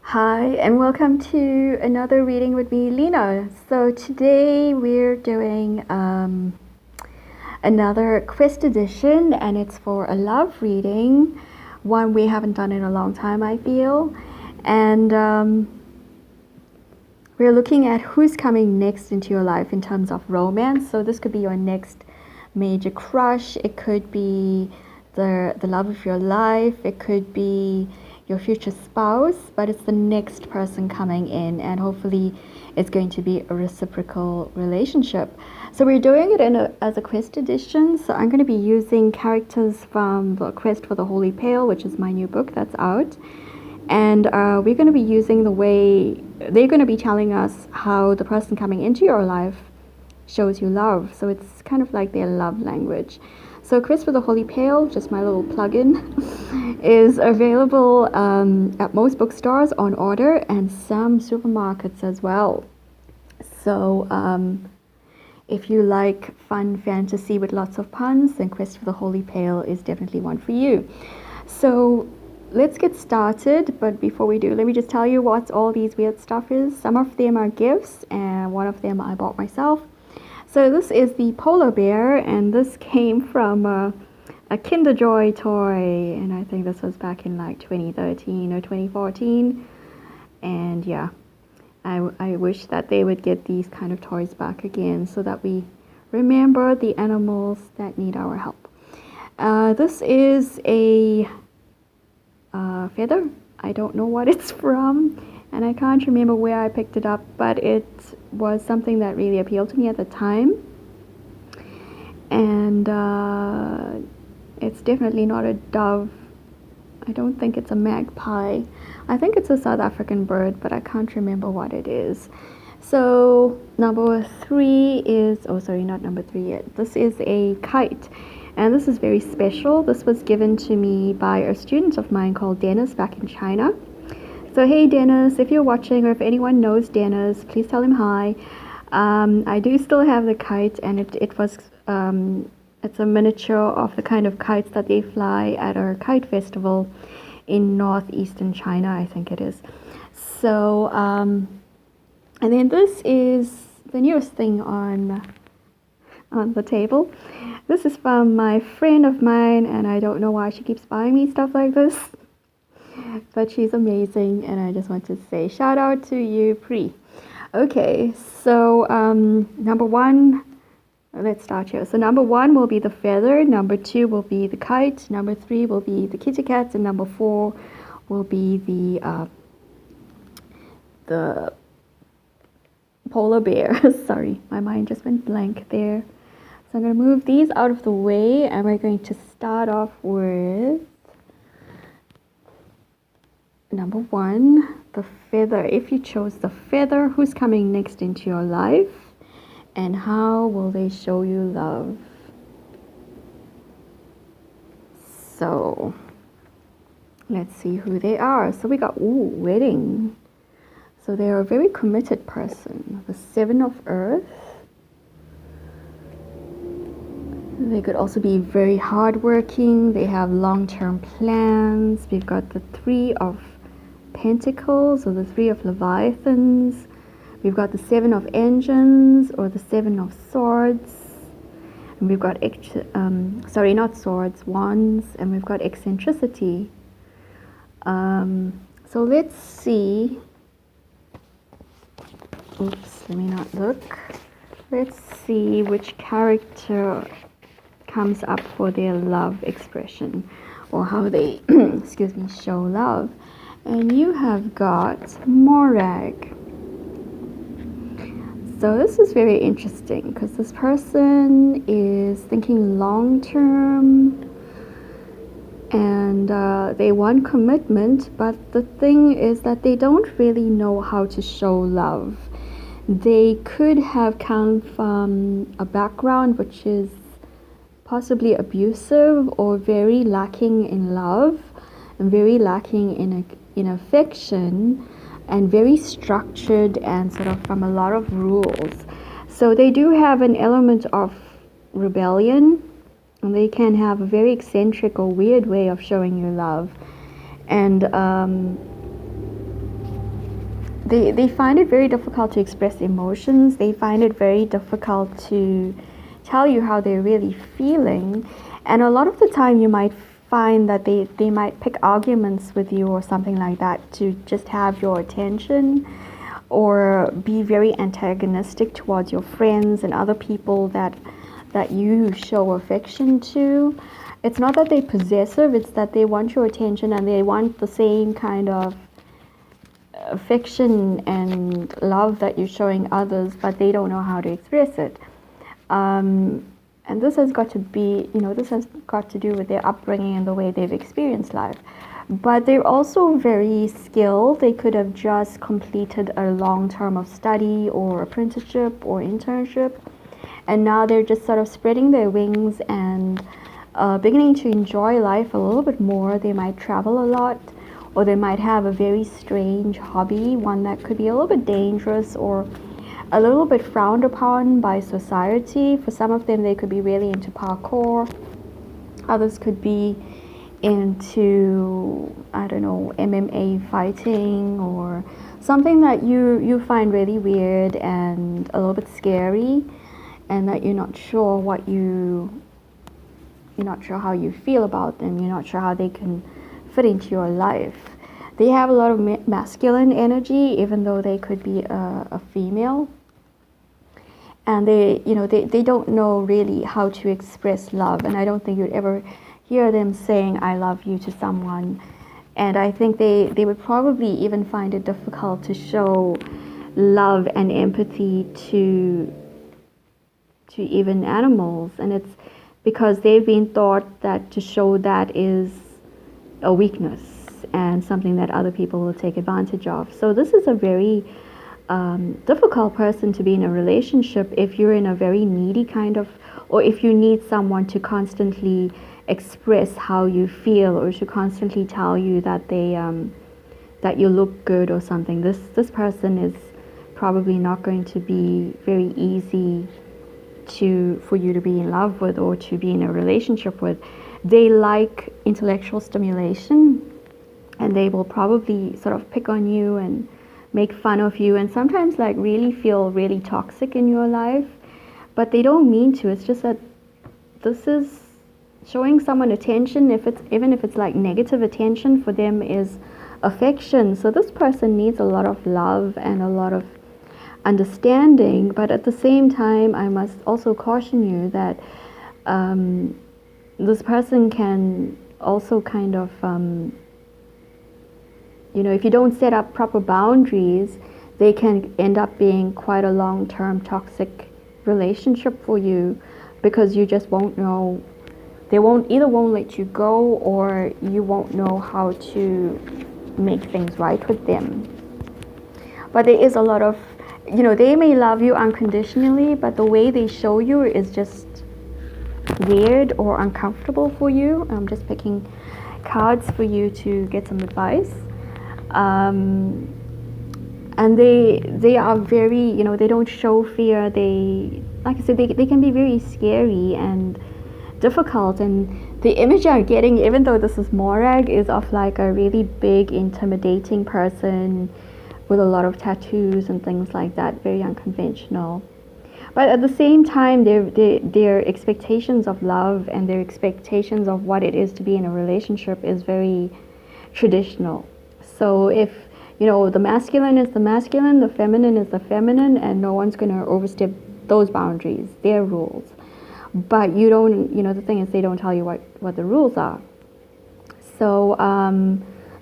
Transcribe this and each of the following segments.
Hi, and welcome to another reading with me, Leenna. So today we're doing another quest edition, and it's for a love reading, one we haven't done in a long time, I feel. And we're looking at who's coming next into your life in terms of romance. So this could be your next major crush. It could be the love of your life. It could be your future spouse, but it's the next person coming in, and hopefully it's going to be a reciprocal relationship. So we're doing it as a quest edition. So I'm going to be using characters from the Quest for the Holy Pale, which is my new book that's out. And we're going to be using the way they're going to be telling us how the person coming into your life shows you love. So it's kind of like their love language. So Quest for the Holy Pale, just my little plug-in, is available at most bookstores on order and some supermarkets as well. So if you like fun fantasy with lots of puns, then Quest for the Holy Pale is definitely one for you. So let's get started, but before we do, let me just tell you what all these weird stuff is. Some of them are gifts, and one of them I bought myself. So this is the polar bear, and this came from a Kinder Joy toy, and I think this was back in like 2013 or 2014. And yeah, I wish that they would get these kind of toys back again so that we remember the animals that need our help. This is a feather. I don't know what it's from, and I can't remember where I picked it up, but it was something that really appealed to me at the time. And it's definitely not a dove. I don't think it's a magpie. I think it's a South African bird, but I can't remember what it is. So number 3 is, oh sorry, not number 3 yet. This is a kite. And this is very special. This was given to me by a student of mine called Dennis back in China. So hey Dennis, if you're watching or if anyone knows Dennis, please tell him hi. I do still have the kite, and it was it's a miniature of the kind of kites that they fly at our kite festival in northeastern China, I think it is. So and then this is the newest thing on the table. This is from my friend of mine, and I don't know why she keeps buying me stuff like this, but she's amazing, and I just want to say shout out to you, Pri. Okay, so number 1, let's start here. So number 1 will be the feather, number 2 will be the kite, number 3 will be the kitty cat, and number 4 will be the polar bear. Sorry, my mind just went blank there. So I'm going to move these out of the way, and we're going to start off with number 1, the feather. If you chose the feather, who's coming next into your life, and how will they show you love? So let's see who they are. So we got, wedding. So they're a very committed person. The 7 of Earth. They could also be very hardworking. They have long-term plans. We've got the 3 of Pentacles, or the 3 of Leviathans. We've got the 7 of Engines, or the 7 of Swords. And we've got, not swords, wands. And we've got eccentricity. So let's see. Oops, let me not look. Let's see which character comes up for their love expression, or how they show love. And you have got Morag. So this is very interesting because this person is thinking long term, and they want commitment, but the thing is that they don't really know how to show love. They could have come from a background which is possibly abusive, or very lacking in love, and very lacking in affection, and very structured, and sort of from a lot of rules. So they do have an element of rebellion, and they can have a very eccentric or weird way of showing you love. And they find it very difficult to express emotions. They find it very difficult to tell you how they're really feeling. And a lot of the time you might find that they might pick arguments with you or something like that to just have your attention, or be very antagonistic towards your friends and other people that you show affection to. It's not that they're possessive, it's that they want your attention and they want the same kind of affection and love that you're showing others, but they don't know how to express it. And this has got to be, this has got to do with their upbringing and the way they've experienced life. But they're also very skilled. They could have just completed a long term of study or apprenticeship or internship, and now they're just sort of spreading their wings and beginning to enjoy life a little bit more. They might travel a lot, or they might have a very strange hobby, one that could be a little bit dangerous or a little bit frowned upon by society. For some of them, they could be really into parkour. Others could be into, I don't know, MMA fighting, or something that you find really weird and a little bit scary, and that you're not sure you're not sure how you feel about them. You're not sure how they can fit into your life. They have a lot of masculine energy, even though they could be a female. And they don't know really how to express love. And I don't think you'd ever hear them saying, I love you to someone. And I think they would probably even find it difficult to show love and empathy to even animals. And it's because they've been taught that to show that is a weakness and something that other people will take advantage of. So this is a very difficult person to be in a relationship if you're in a very needy kind of, or if you need someone to constantly express how you feel, or to constantly tell you that that you look good or something. This person is probably not going to be very easy for you to be in love with or to be in a relationship with. They like intellectual stimulation, and they will probably sort of pick on you and make fun of you, and sometimes like really feel really toxic in your life, but they don't mean to. It's just that this is showing someone attention, even if it's like negative attention, for them is affection. So this person needs a lot of love and a lot of understanding, but at the same time I must also caution you that this person can also kind of if you don't set up proper boundaries, they can end up being quite a long-term toxic relationship for you, because you just won't know. They won't let you go, or you won't know how to make things right with them. But there is a lot of, they may love you unconditionally, but the way they show you is just weird or uncomfortable for you. I'm just picking cards for you to get some advice. And they are very, they don't show fear. They, like I said, they can be very scary and difficult. And the image I'm getting, even though this is Morag, is of like a really big, intimidating person with a lot of tattoos and things like that, very unconventional. But at the same time, their expectations of love and their expectations of what it is to be in a relationship is very traditional. So if, the masculine is the masculine, the feminine is the feminine, and no one's going to overstep those boundaries, their rules. But you don't, the thing is, they don't tell you what the rules are. So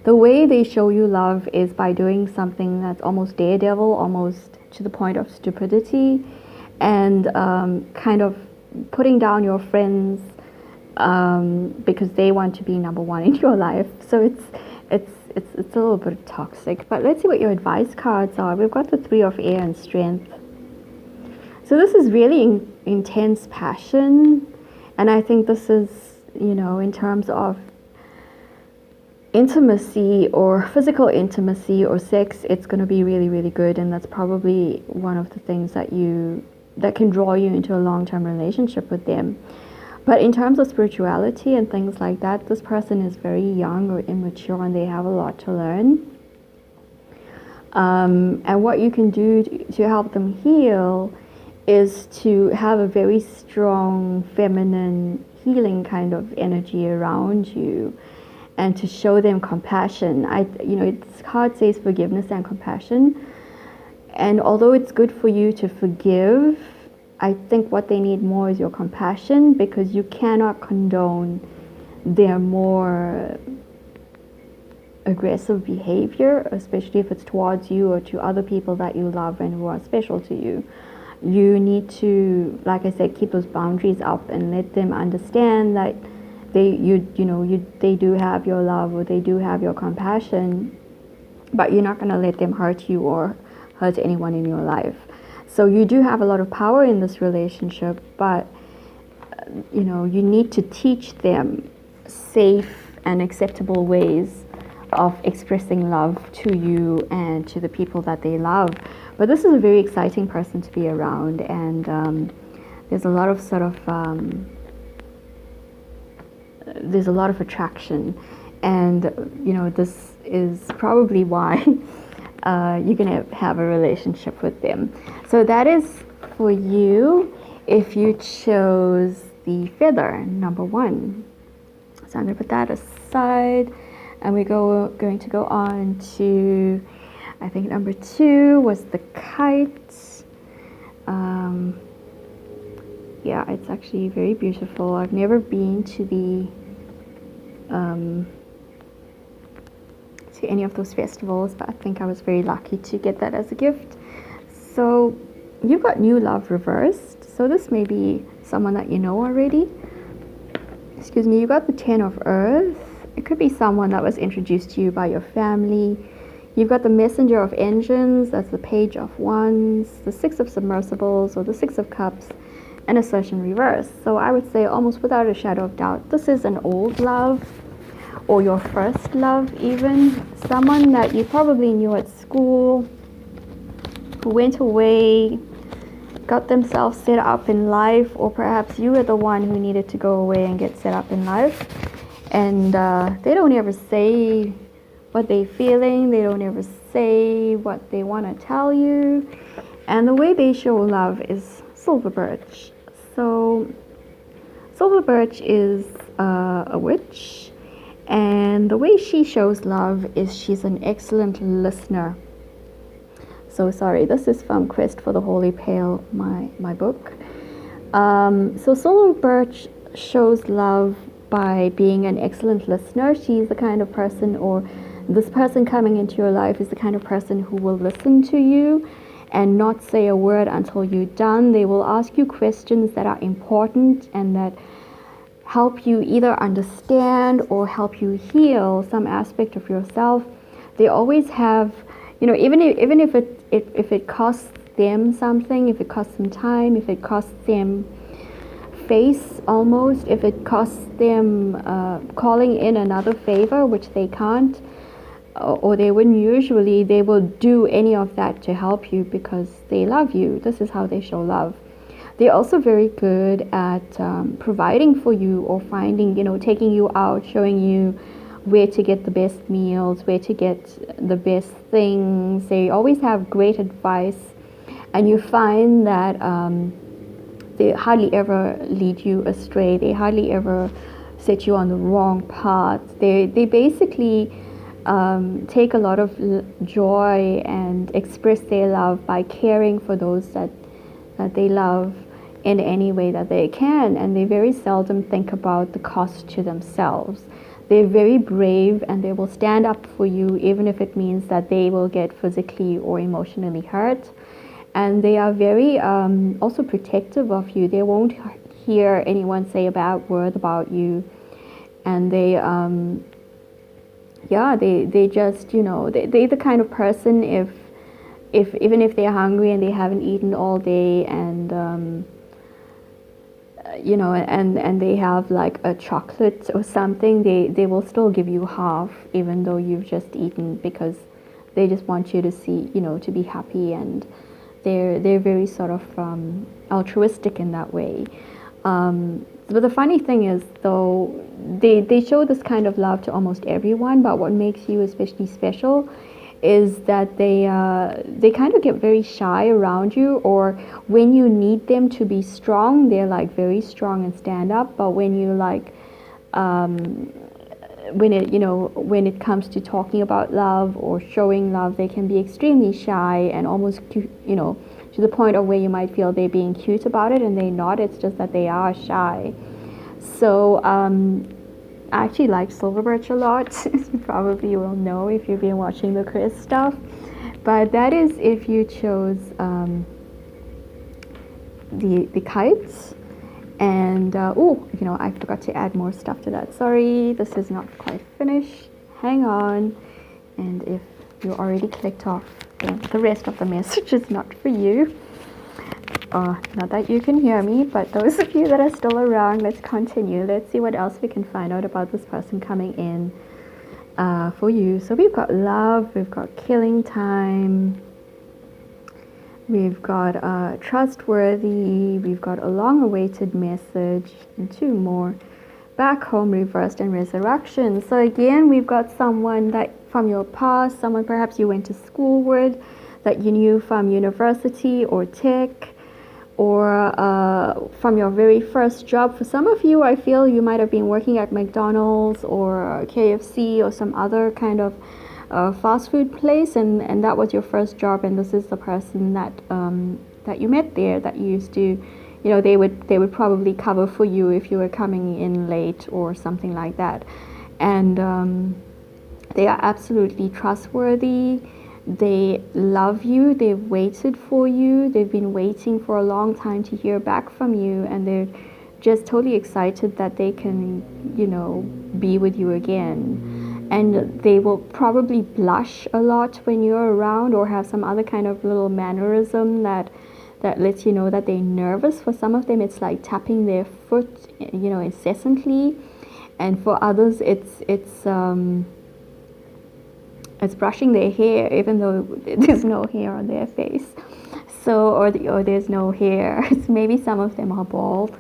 the way they show you love is by doing something that's almost daredevil, almost to the point of stupidity, and kind of putting down your friends because they want to be number one in your life. So it's a little bit toxic. But let's see what your advice cards are. We've got the Three of Air and Strength. So this is really intense passion, and I think this is, in terms of intimacy or physical intimacy or sex, it's going to be really, really good, and that's probably one of the things that can draw you into a long-term relationship with them. But in terms of spirituality and things like that, this person is very young or immature, and they have a lot to learn. And what you can do to help them heal is to have a very strong feminine healing kind of energy around you, and to show them compassion. It's hard says forgiveness and compassion. And although it's good for you to forgive, I think what they need more is your compassion, because you cannot condone their more aggressive behavior, especially if it's towards you or to other people that you love and who are special to you. You need to, like I said, keep those boundaries up and let them understand that they do have your love, or they do have your compassion, but you're not going to let them hurt you or hurt anyone in your life. So you do have a lot of power in this relationship, but you need to teach them safe and acceptable ways of expressing love to you and to the people that they love. But this is a very exciting person to be around, and there's a lot of there's a lot of attraction, and this is probably why you're gonna have a relationship with them. So that is for you if you chose the feather, number 1. So I'm gonna put that aside, and we're going to go on to, I think number 2 was the kite. Yeah, it's actually very beautiful. I've never been to any of those festivals, but I think I was very lucky to get that as a gift. So you've got new love reversed. So this may be someone that you know already. Excuse me, you got the 10 of Earth. It could be someone that was introduced to you by your family. You've got the Messenger of Engines, that's the Page of Wands, the 6 of Submersibles, or the 6 of Cups, and Assertion reverse. So I would say, almost without a shadow of doubt, this is an old love, or your first love even. Someone that you probably knew at school, who went away, got themselves set up in life, or perhaps you were the one who needed to go away and get set up in life. And they don't ever say what they're feeling. They don't ever say what they want to tell you. And the way they show love is silver birch. So silver birch is a witch. And the way she shows love is she's an excellent listener. So sorry, this is from Quest for the Holy Pale, my book. So silver birch shows love by being an excellent listener. She's the kind of person, or this person coming into your life is the kind of person who will listen to you and not say a word until you're done. They will ask you questions that are important and that help you either understand or help you heal some aspect of yourself. They always have, even if it costs them something, if it costs them time, if it costs them face almost, if it costs them calling in another favor, which they can't, or they wouldn't usually, they will do any of that to help you because they love you. This is how they show love. They're also very good at providing for you, or finding, taking you out, showing you where to get the best meals, where to get the best things. They always have great advice, and you find that they hardly ever lead you astray. They hardly ever set you on the wrong path. They basically take a lot of joy and express their love by caring for those that they love in any way that they can, and they very seldom think about the cost to themselves. They're very brave, and they will stand up for you even if it means that they will get physically or emotionally hurt. And they are very also protective of you. They won't hear anyone say a bad word about you, and they just, they're the kind of person, if even if they're hungry and they haven't eaten all day, and and they have like a chocolate or something, they will still give you half even though you've just eaten, because they just want you to see, to be happy, and they're very sort of altruistic in that way. But the funny thing is, though, they show this kind of love to almost everyone, but what makes you especially special is that they kind of get very shy around you, or when you need them to be strong, they're like very strong and stand up. But when you like when it comes to talking about love or showing love, they can be extremely shy and almost to the point of where you might feel they're being cute about it, and they're not. It's just that they are shy. So I actually like silver birch a lot. You probably will know if you've been watching the Chris stuff. But that is if you chose the kites. And I forgot to add more stuff to that. Sorry, this is not quite finished. Hang on. And if you already clicked off, then the rest of the message is not for you. Not that you can hear me, but those of you that are still around, let's continue. Let's see what else we can find out about this person coming in for you. So we've got love, we've got killing time, we've got trustworthy, we've got a long-awaited message, and two more. Back home, reversed, and resurrection. So again, we've got someone that from your past, someone perhaps you went to school with, that you knew from university or tech, or from your very first job. For some of you, I feel you might have been working at McDonald's or KFC or some other kind of fast food place, and that was your first job, and this is the person that you met there, that you used to, they would probably cover for you if you were coming in late or something like that. And they are absolutely trustworthy. They love you, they've waited for you, they've been waiting for a long time to hear back from you, and they're just totally excited that they can, be with you again. And they will probably blush a lot when you're around, or have some other kind of little mannerism that lets you know that they're nervous. For some of them, it's like tapping their foot, incessantly. And for others, it's brushing their hair, even though there's no hair on their face. So, or there's no hair. Maybe some of them are bald.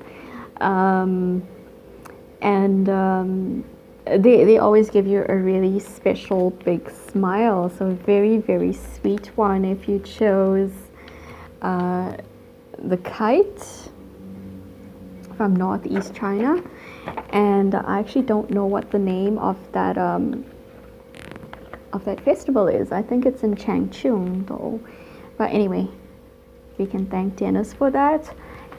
They always give you a really special big smile. So very, very sweet one if you chose the Kite from Northeast China. And I actually don't know what the name of that festival is. I think it's in Changchun though. But anyway, we can thank Dennis for that.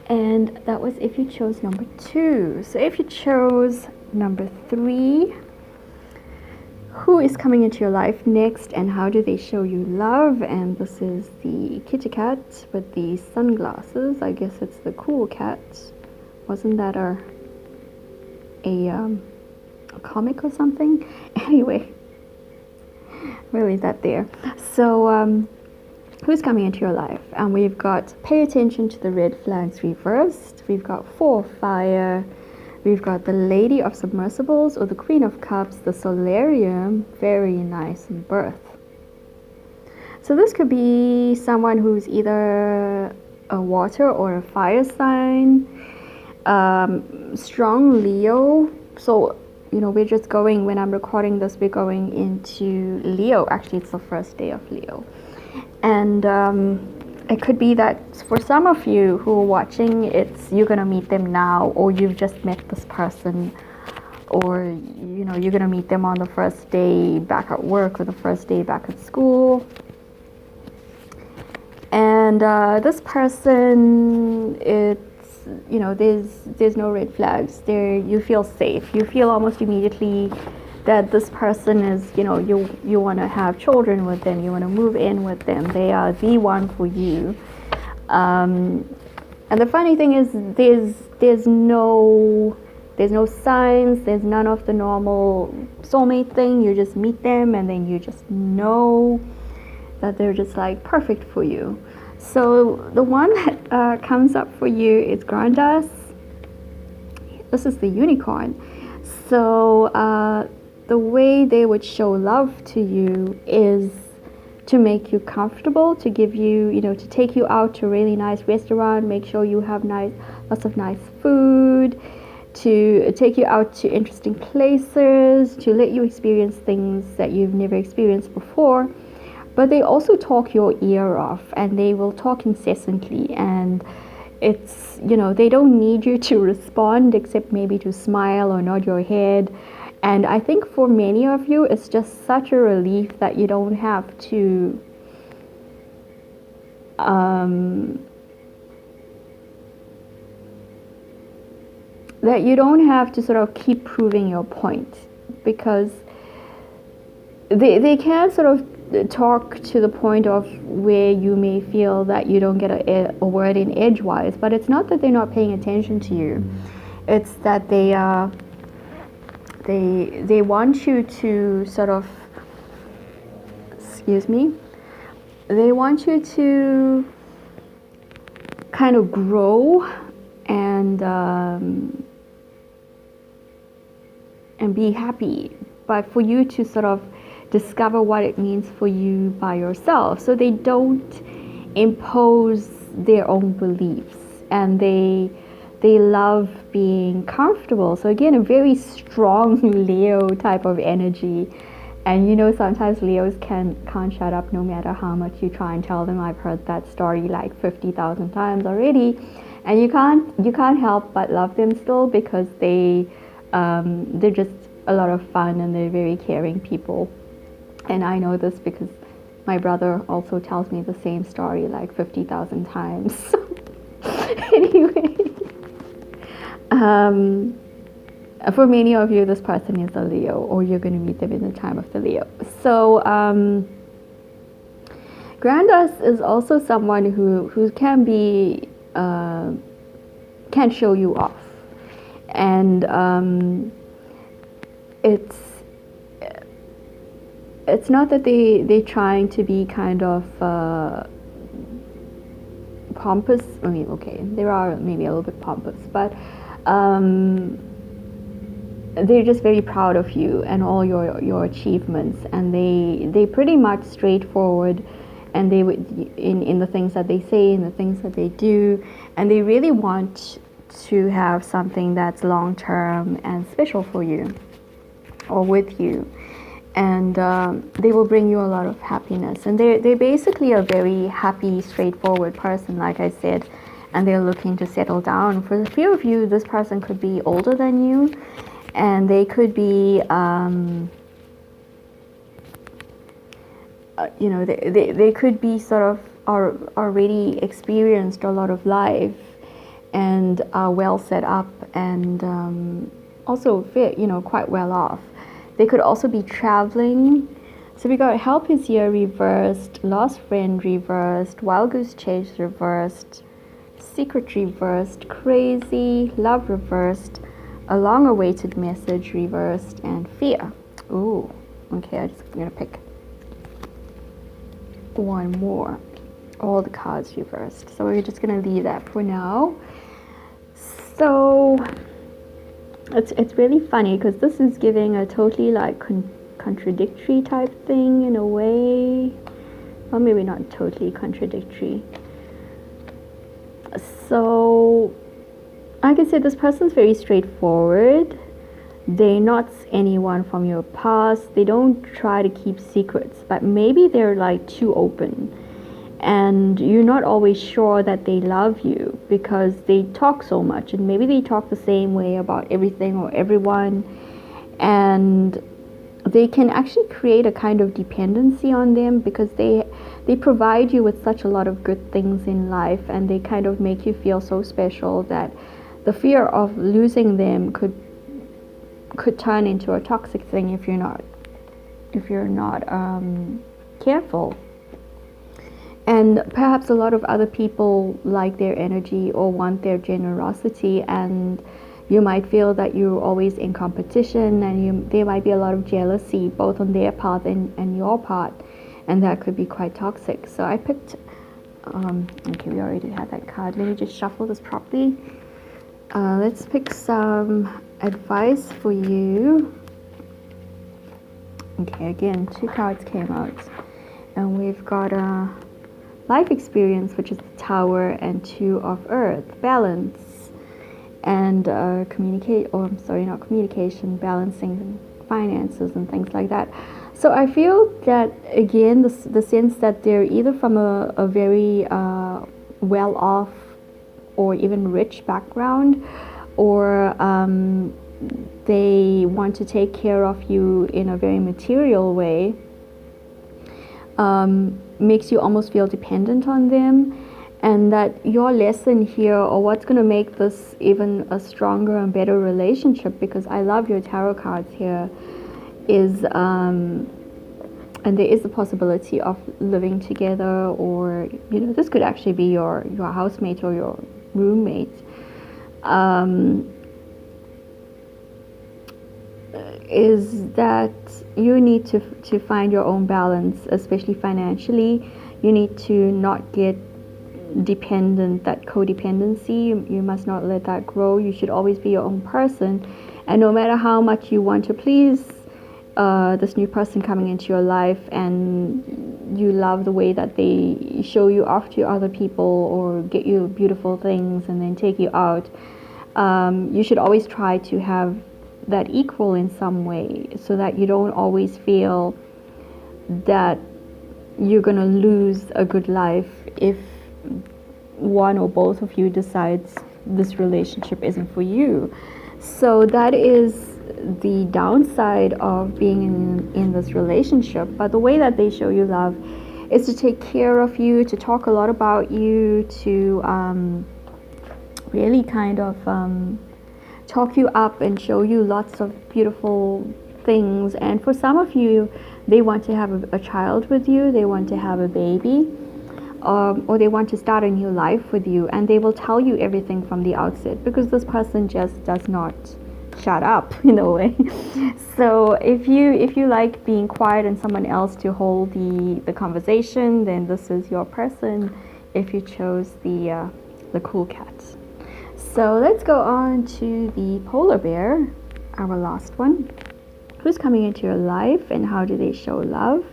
And that was if you chose number 2. So if you chose number 3, who is coming into your life next, and how do they show you love? And this is the kitty cat with the sunglasses. I guess it's the cool cat. Wasn't that a comic or something? Anyway, we'll leave that there. So who's coming into your life? And we've got pay attention to the red flags reversed. We've got 4 fire. We've got the Lady of Submersibles, or the Queen of Cups, the Solarium, very nice, and birth. So this could be someone who's either a water or a fire sign, strong Leo. So we're just going, when I'm recording this, we're going into Leo. Actually, it's the first day of Leo. And it could be that for some of you who are watching, it's you're going to meet them now, or you've just met this person, or you're going to meet them on the first day back at work, or the first day back at school. And this person, there's no red flags there. You feel safe. You feel almost immediately that this person is, you want to have children with them, you want to move in with them. They are the one for you. And the funny thing is, there's no signs. There's none of the normal soulmate thing. You just meet them, and then you just know that they're just like perfect for you. So the one that comes up for you is Grandas. This is the unicorn. So the way they would show love to you is to make you comfortable, to give you, to take you out to a really nice restaurant, make sure you have lots of nice food, to take you out to interesting places, to let you experience things that you've never experienced before. but they also talk your ear off, and they will talk incessantly, and it's, you know, they don't need you to respond except maybe to smile or nod your head. And I think for many of you, it's just such a relief that you don't have to sort of keep proving your point, because they can sort of talk to the point of where you may feel that you don't get a word in edgewise, but it's not that they're not paying attention to you. It's that they want you to sort of, excuse me, they want you to kind of grow and be happy, but for you to sort of discover what it means for you by yourself. So they don't impose their own beliefs, and they love being comfortable. So again, a very strong Leo type of energy. And you know, sometimes Leos can't shut up no matter how much you try and tell them. I've heard that story like 50,000 times already, and you can't help but love them still, because they're just a lot of fun, and they're very caring people. And I know this because my brother also tells me the same story like 50,000 times. Anyway, for many of you, this person is a Leo, or you're going to meet them in the time of the Leo. So Grandus is also someone who can be can show you off, and it's not that they're trying to be kind of pompous. I mean, okay, they are maybe a little bit pompous, but they're just very proud of you and all your achievements, and they pretty much straightforward, and they would in the things that they say, in the things that they do, and they really want to have something that's long term and special for you or with you. And they will bring you a lot of happiness, and they're basically a very happy, straightforward person, like I said, and they're looking to settle down. For a few of you, this person could be older than you, and they could be you know, they could be sort of already experienced a lot of life and are well set up, and also fit, you know, quite well off. They could also be traveling. So we got help is here reversed, lost friend reversed, wild goose chase reversed, secret reversed, crazy, love reversed, a long awaited message reversed, and fear. Ooh, okay, I'm gonna pick one more. All the cards reversed. So we're just gonna leave that for now. So it's really funny, because this is giving a totally like contradictory type thing in a way. Well, maybe not totally contradictory. So like I said, this person's very straightforward. They're not anyone from your past. They don't try to keep secrets, but maybe they're like too open, and you're not always sure that they love you because they talk so much, and maybe they talk the same way about everything or everyone, and they can actually create a kind of dependency on them, because they provide you with such a lot of good things in life, and they kind of make you feel so special that the fear of losing them could turn into a toxic thing if you're not careful. And perhaps a lot of other people like their energy or want their generosity, and you might feel that you're always in competition, and there might be a lot of jealousy both on their part and your part, and that could be quite toxic. So I picked okay, we already had that card. Let me just shuffle this properly. Let's pick some advice for you. Okay, again, 2 cards came out, and we've got a life experience, which is the Tower, and 2 of Earth, balance, and balancing finances and things like that. So I feel that again, the sense that they're either from a very well-off or even rich background, or they want to take care of you in a very material way, makes you almost feel dependent on them. And that your lesson here, or what's going to make this even a stronger and better relationship, because I love your tarot cards here, is and there is the possibility of living together, or this could actually be your housemate or your roommate, is that you need to find your own balance, especially financially. You need to not get dependent, that codependency. You must not let that grow. You should always be your own person, and no matter how much you want to please this new person coming into your life, and you love the way that they show you off to other people or get you beautiful things and then take you out, you should always try to have that equal in some way, so that you don't always feel that you're going to lose a good life if one or both of you decides this relationship isn't for you. So that is the downside of being in this relationship. But the way that they show you love is to take care of you, to talk a lot about you, to really kind of talk you up and show you lots of beautiful things. And for some of you, they want to have a child with you, they want to have a baby, or they want to start a new life with you, and they will tell you everything from the outset, because this person just does not shut up in a way. So if you like being quiet and someone else to hold the conversation, then this is your person if you chose the cool cat. So let's go on to the polar bear, our last one. Who's coming into your life and how do they show love?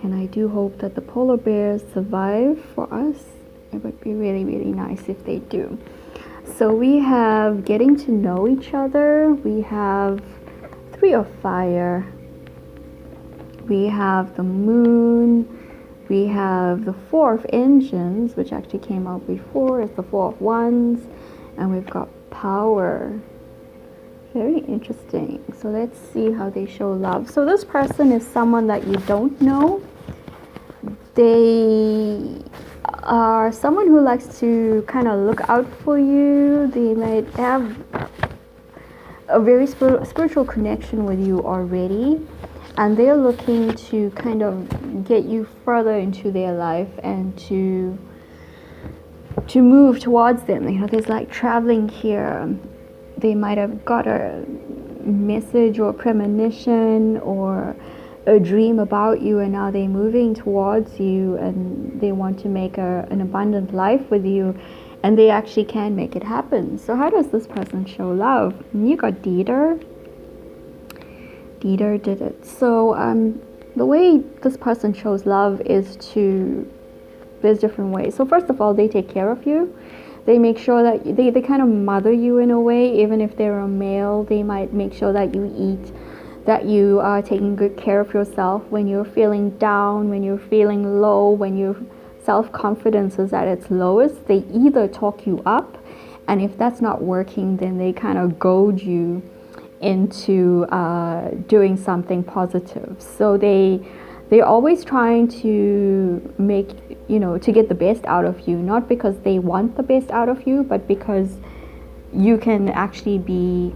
And I do hope that the polar bears survive for us. It would be really, really nice if they do. So we have getting to know each other. We have 3 of fire. We have the moon. We have the 4 of engines, which actually came out before. It's the 4 of wands. And we've got power. Very interesting. So let's see how they show love. So this person is someone that you don't know. They are someone who likes to kind of look out for you. They might have a very spiritual connection with you already, and they're looking to kind of get you further into their life and to move towards them. There's like traveling here. They might have got a message or a premonition or a dream about you, and now they're moving towards you, and they want to make an abundant life with you, and they actually can make it happen. So how does this person show love? You got Dieter. Dieter did it. So the way this person shows love is there's different ways. So first of all, they take care of you. They make sure that they kind of mother you in a way. Even if they're a male, they might make sure that you eat, that you are taking good care of yourself when you're feeling down, when you're feeling low, when your self-confidence is at its lowest. They either talk you up, and if that's not working, then they kind of goad you into doing something positive. So they're always trying to make, to get the best out of you, not because they want the best out of you, but because you can actually be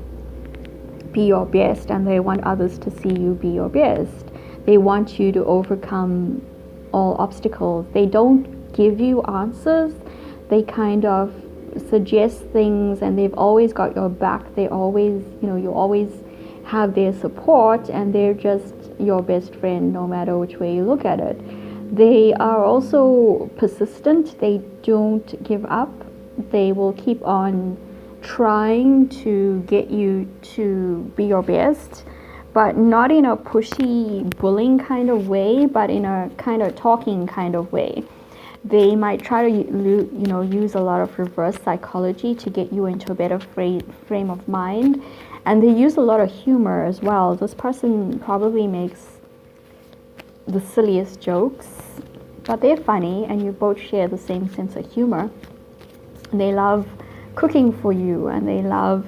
your best, and they want others to see you be your best. They want you to overcome all obstacles. They don't give you answers. They kind of suggest things, and they've always got your back. They always, you always have their support, and they're just your best friend no matter which way you look at it. They are also persistent. They don't give up. They will keep on trying to get you to be your best, but not in a pushy, bullying kind of way, but in a kind of talking kind of way. They might try to use a lot of reverse psychology to get you into a better frame of mind, and they use a lot of humor as well. This person probably makes the silliest jokes, but they're funny, and you both share the same sense of humor. They love cooking for you, and they love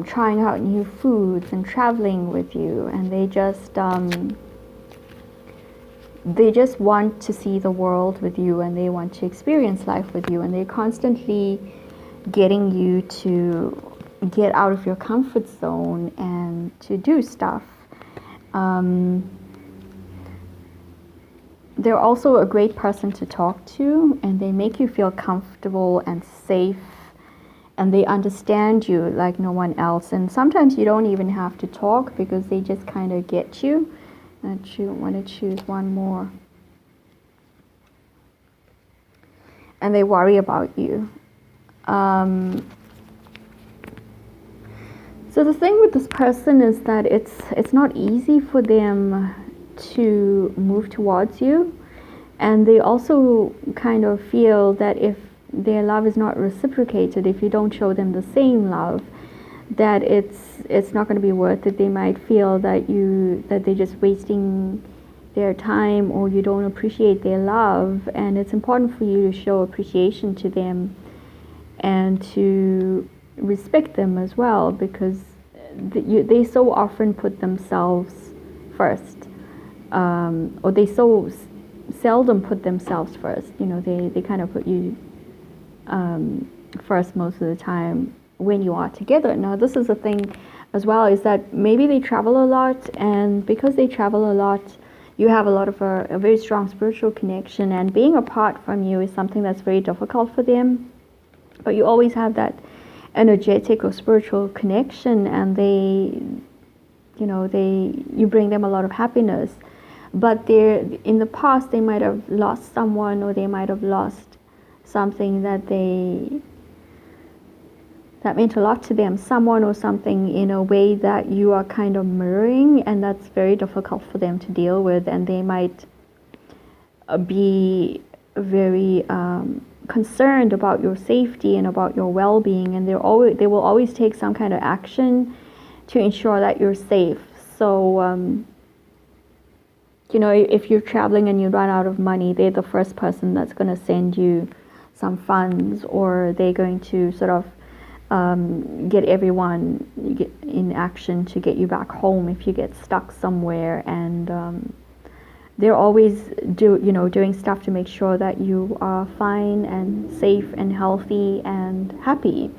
trying out new foods and traveling with you, and they just want to see the world with you, and they want to experience life with you, and they're constantly getting you to get out of your comfort zone and to do stuff. They're also a great person to talk to, and they make you feel comfortable and safe, and they understand you like no one else. And sometimes you don't even have to talk because they just kind of get you. I want to choose one more. And they worry about you. So the thing with this person is that it's not easy for them to move towards you, and they also kind of feel that if their love is not reciprocated, if you don't show them the same love, that it's not going to be worth it. They might feel that they're just wasting their time, or you don't appreciate their love. And it's important for you to show appreciation to them and to respect them as well, because they so often put themselves first, or they so seldom put themselves first. They kind of put you first most of the time when you are together. Now, this is the thing as well, is that maybe they travel a lot, and because they travel a lot, you have a lot of a very strong spiritual connection, and being apart from you is something that's very difficult for them. But you always have that energetic or spiritual connection, and you bring them a lot of happiness. But in the past, they might have lost someone, or they might have lost something that meant a lot to them, someone or something, in a way that you are kind of mirroring, and that's very difficult for them to deal with. And they might be very concerned about your safety and about your well-being, and they will always take some kind of action to ensure that you're safe. So if you're traveling and you run out of money, they're the first person that's going to send you some funds, or they're going to sort of get everyone in action to get you back home if you get stuck somewhere. And they're always doing stuff to make sure that you are fine and safe and healthy and happy.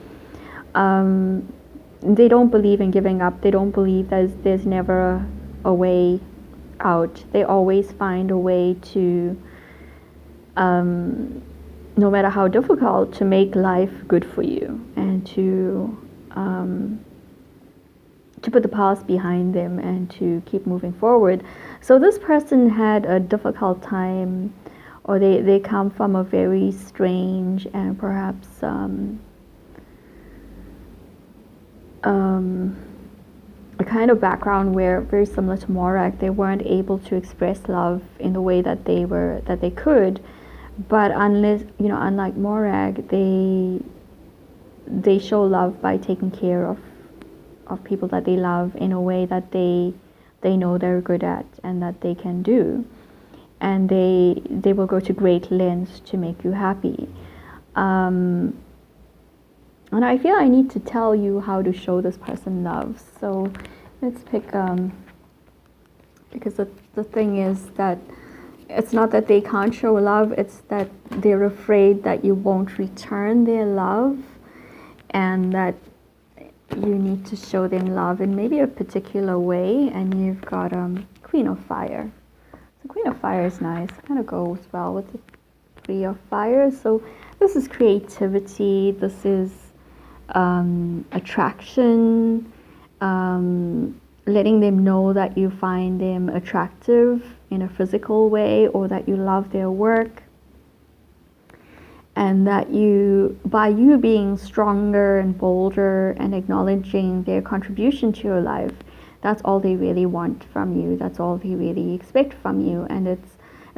They don't believe in giving up. They don't believe there's never a way out. They always find a way to, no matter how difficult, to make life good for you, and to put the past behind them and to keep moving forward. So this person had a difficult time, or they come from a very strange and perhaps a kind of background where, very similar to Morag, they weren't able to express love in the way that they could. But unlike Morag, they show love by taking care of people that they love in a way that they know they're good at and that they can do, and they will go to great lengths to make you happy. And I feel I need to tell you how to show this person love. So let's pick, because the thing is that it's not that they can't show love, it's that they're afraid that you won't return their love, and that you need to show them love in maybe a particular way. And you've got Queen of Fire. The Queen of Fire is nice, kind of goes well with the Three of Fire. So this is creativity, this is attraction, letting them know that you find them attractive in a physical way, or that you love their work, and that by you being stronger and bolder and acknowledging their contribution to your life, that's all they really want from you, that's all they really expect from you. And it's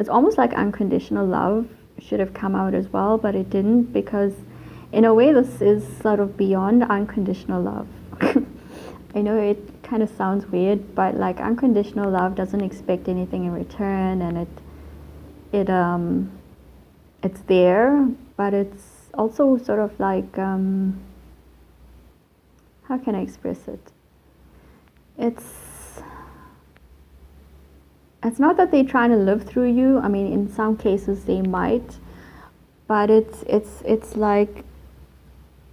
almost like unconditional love should have come out as well, but it didn't, because in a way this is sort of beyond unconditional love. I know it kind of sounds weird, but like unconditional love doesn't expect anything in return, and it's there, but it's also sort of like how can I express it? It's not that they're trying to live through you. I mean, in some cases they might, but it's like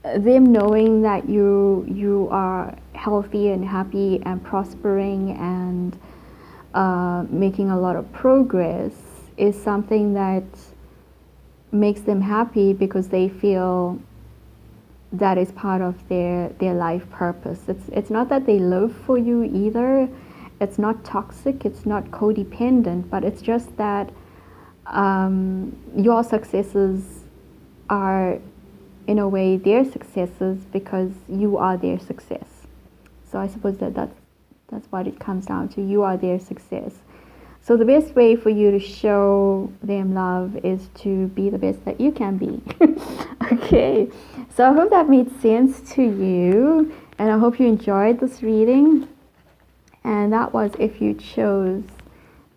them knowing that you are healthy and happy and prospering and making a lot of progress is something that makes them happy, because they feel that is part of their life purpose. It's not that they live for you either. It's not toxic, it's not codependent, but it's just that your successes are in a way their successes because you are their success. So I suppose that's what it comes down to. You are their success. So the best way for you to show them love is to be the best that you can be. Okay, so I hope that made sense to you, and I hope you enjoyed this reading. And that was if you chose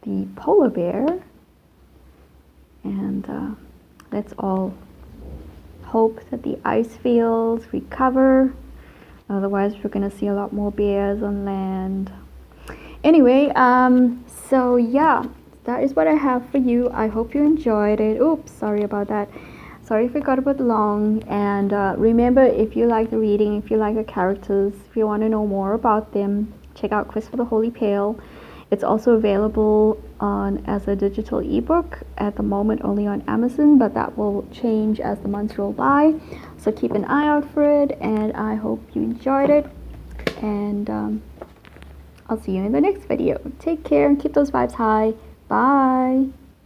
the polar bear. And let's all hope that the ice fields recover. Otherwise, we're going to see a lot more bears on land. Anyway, so yeah, that is what I have for you. I hope you enjoyed it. Oops, sorry about that. Sorry if it got a bit long. And remember, if you like the reading, if you like the characters, if you want to know more about them, check out Quest for the Holy Pale. It's also available as a digital ebook at the moment, only on Amazon, but that will change as the months roll by. So keep an eye out for it, and I hope you enjoyed it. And I'll see you in the next video. Take care and keep those vibes high. Bye.